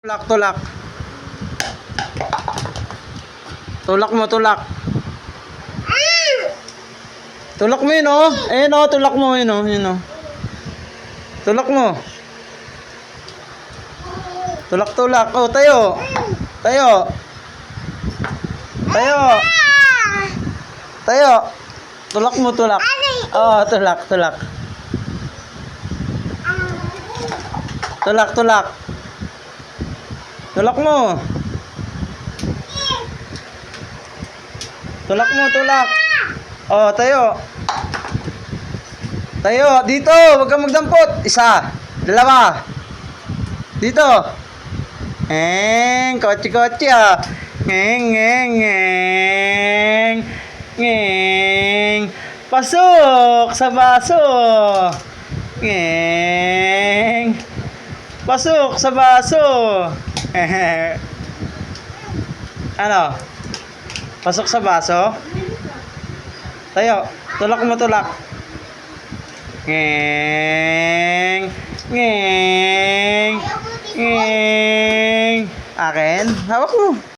Tulak, tulak. Tulak mo, tulak. Tulak mo yun, oh. Ayun, oh. Tulak mo yun, oh. Yun, oh. Tulak mo. Tulak, tulak. Oh, tayo. Tayo. Tayo. Tayo. Tulak mo, tulak. Oh, tulak, tulak. Tulak, tulak. Tulak mo. Tulak mo, tulak. Oh, tayo. Tayo, dito. Huwag kang magdampot. Isa. Dalawa. Dito. Kotse-kotse ah. Ngeng. Ngeng. Pasok sa baso. Ngeng. Pasok sa baso. Ano? Pasok sa baso? Tayo. Tulak mo, tulak. Ngeng. Ngeng. Ngeng. Akin? Hawak mo.